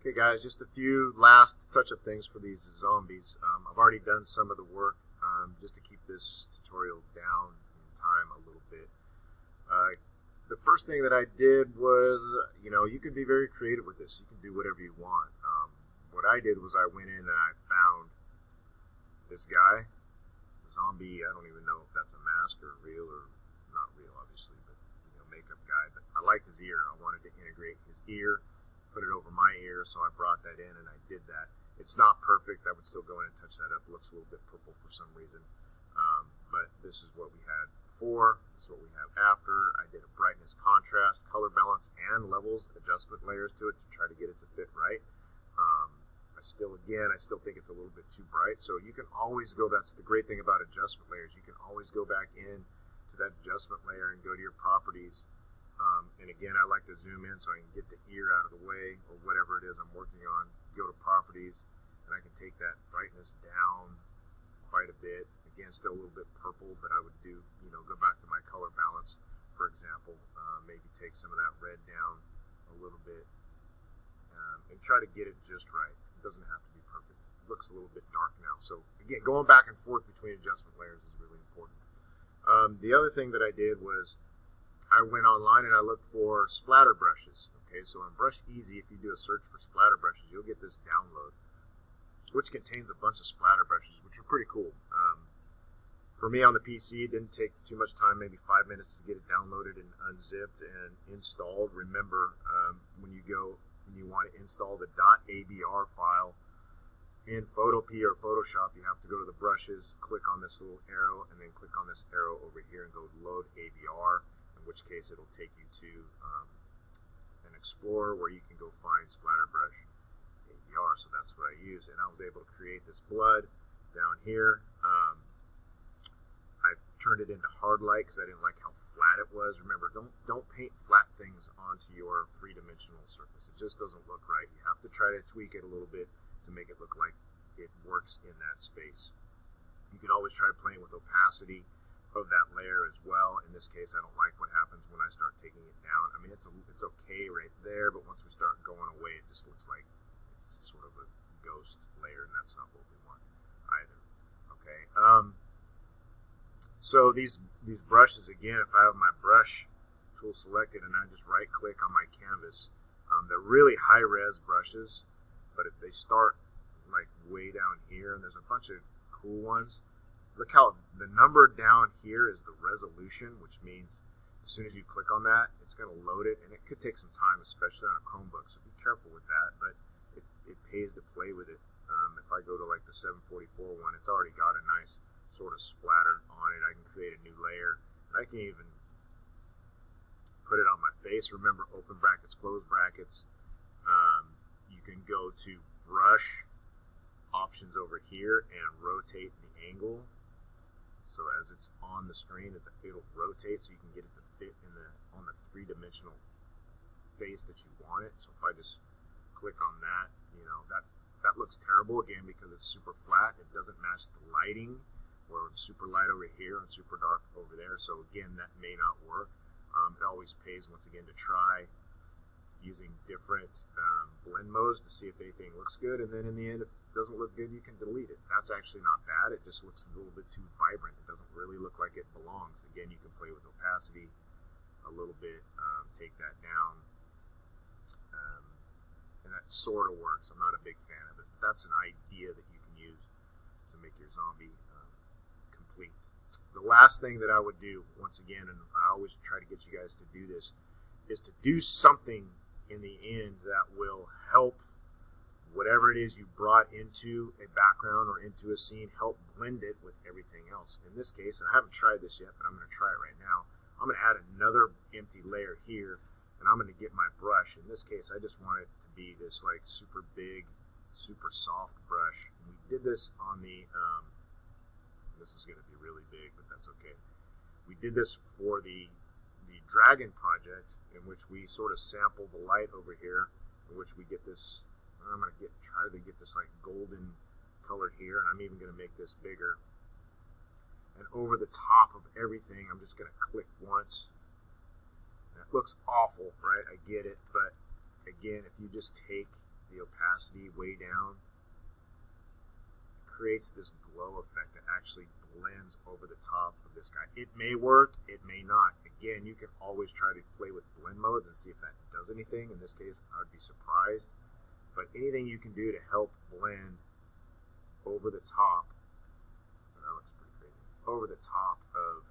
Okay, guys, just a few last touch-up things for these zombies. I've already done some of the work just to keep this tutorial down in time a little bit. The first thing that I did was, you can be very creative with this. You can do whatever you want. What I did was I went in and I found this guy, zombie. I don't even know if that's a mask or real or not real, obviously, but makeup guy. But I liked his ear. I wanted to integrate his ear, put it over my ear, so I brought that in and I did that. It's not perfect. I would still go in and touch that up. It looks a little bit purple for some reason, but this is what we had before. This is what we have after. I did a brightness, contrast, color balance, and levels adjustment layers to it to try to get it to fit right. I still think it's a little bit too bright. So you can always go, that's the great thing about adjustment layers. You can always go back in to that adjustment layer and go to your properties. And again, I like to zoom in so I can get the ear out of the way or whatever it is I'm working on. Go to properties and I can take that brightness down quite a bit. Again, still a little bit purple, but I would do, go back to my color balance, for example. Maybe take some of that red down a little bit and try to get it just right. It doesn't have to be perfect. It looks a little bit dark now. So again, going back and forth between adjustment layers is really important. The other thing that I did was I went online and I looked for splatter brushes. Okay, so on Brush Easy, if you do a search for splatter brushes, you'll get this download, which contains a bunch of splatter brushes, which are pretty cool. For me on the PC, it didn't take too much time, maybe 5 minutes to get it downloaded and unzipped and installed. Remember, when you want to install the .abr file in Photopea or Photoshop, you have to go to the brushes, click on this little arrow, and then click on this arrow over here and go load ABR, in which case it'll take you to an Explorer where you can go find splatter brush ABR. So that's what I use, and I was able to create this blood down here. I turned it into hard light because I didn't like how flat it was. Remember, don't paint flat things onto your three-dimensional surface. It just doesn't look right. You have to try to tweak it a little bit to make it look like it works in that space. You can always try playing with opacity of that layer as well. In this case, I don't like what happens when I start taking it down. I mean, it's okay right there, but once we start going away, it just looks like it's sort of a ghost layer, and that's not what we want either. Okay. So these brushes, again, if I have my brush tool selected and I just right click on my canvas, they're really high res brushes, but if they start like way down here, and there's a bunch of cool ones. Look how the number down here is the resolution, which means as soon as you click on that, it's going to load it, and it could take some time, especially on a Chromebook, so be careful with that, but it pays to play with it. If I go to like the 744 one, it's already got a nice sort of splatter on it. I can create a new layer. I can even put it on my face. Remember, open brackets, close brackets. You can go to brush options over here and rotate the angle. So as it's on the screen, it'll rotate so you can get it to fit on the three-dimensional face that you want it. So if I just click on that, that looks terrible again because it's super flat. It doesn't match the lighting, where it's super light over here and super dark over there. So again, that may not work. It always pays once again to try using different blend modes to see if anything looks good, and then in the end, if it doesn't look good, you can delete it. That's actually not bad. It just looks a little bit too vibrant. It doesn't really look like it belongs. Again, you can play with opacity a little bit, take that down, and that sort of works. I'm not a big fan of it, but that's an idea that you can use to make your zombie complete. The last thing that I would do, once again, and I always try to get you guys to do this, is to do something in the end that will help whatever it is you brought into a background or into a scene, help blend it with everything else. In this case, and I haven't tried this yet, but I'm going to try it right now. I'm going to add another empty layer here, and I'm going to get my brush. In this case, I just want it to be this like super big, super soft brush. And we did this on the, this is going to be really big, but that's okay. We did this for the Dragon project, in which we sort of sample the light over here, in which we get this, I'm going to try to get this like golden color here, and I'm even going to make this bigger. And over the top of everything, I'm just going to click once. And it looks awful, right? I get it, but again, if you just take the opacity opacity way down, it creates this glow effect that actually blends over the top of this guy. It may work, it may not. Again, you can always try to play with blend modes and see if that does anything. In this case, I would be surprised. But anything you can do to help blend over the top, that looks pretty crazy, over the top of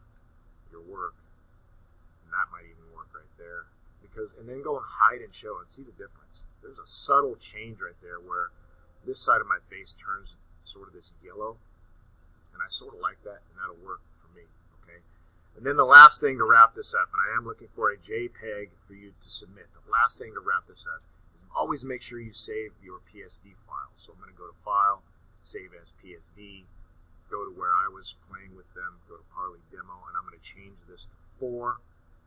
your work, and that might even work right there. And then go and hide and show and see the difference. There's a subtle change right there where this side of my face turns sort of this yellow, and I sort of like that, and that'll work for me, okay? And then the last thing to wrap this up, and I am looking for a JPEG for you to submit. The last thing to wrap this up is always make sure you save your PSD file. So I'm going to go to File, Save as PSD, go to where I was playing with them, go to Parley Demo, and I'm going to change this to 4,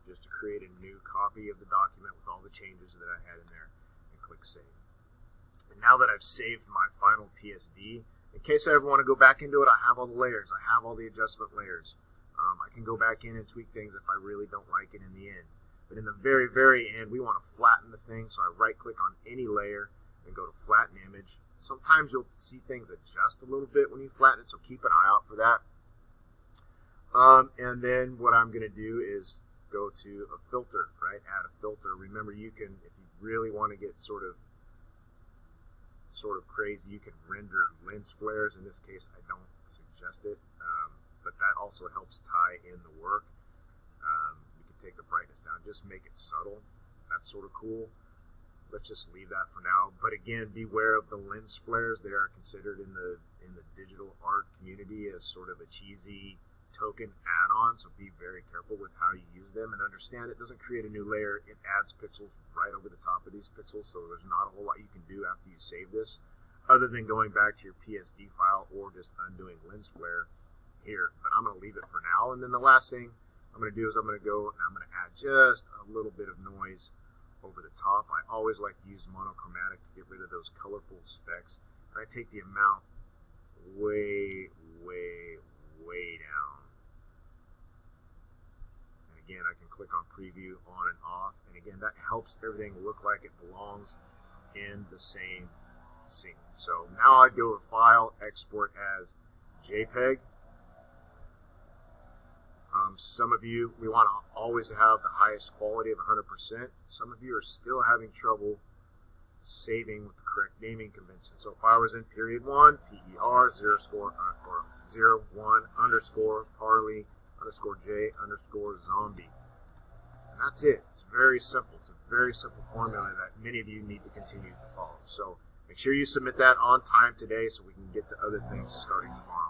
just to create a new copy of the document with all the changes that I had in there, and click Save. And now that I've saved my final PSD, in case I ever want to go back into it, I have all the layers. I have all the adjustment layers. I can go back in and tweak things if I really don't like it in the end. But in the very, very end, we want to flatten the thing, so I right-click on any layer and go to Flatten Image. Sometimes you'll see things adjust a little bit when you flatten it, so keep an eye out for that. And then what I'm going to do is go to a filter, right? Add a filter. Remember, you can, if you really want to get sort of crazy, you can render lens flares. In this case, I don't suggest it, but that also helps tie in the work. You can take the brightness down, just make it subtle. That's sort of cool. Let's just leave that for now. But again, beware of the lens flares. They are considered in the digital art community as sort of a cheesy token add-on, so be very careful with how you use them, and understand it doesn't create a new layer. It adds pixels right over the top of these pixels, so there's not a whole lot you can do after you save this other than going back to your PSD file or just undoing lens flare here. But I'm going to leave it for now. And then the last thing I'm going to do is I'm going to go and I'm going to add just a little bit of noise over the top. I always like to use monochromatic to get rid of those colorful specks, and I take the amount way down. And again, I can click on preview on and off, and again, that helps everything look like it belongs in the same scene. So now I go to File, Export as JPEG. Some of you, we want to always have the highest quality of 100%. Some of you are still having trouble saving with the correct naming convention. So if I was in period 1, PER 01 underscore Parley underscore J underscore zombie. And that's it. It's very simple. It's a very simple formula that many of you need to continue to follow. So make sure you submit that on time today so we can get to other things starting tomorrow.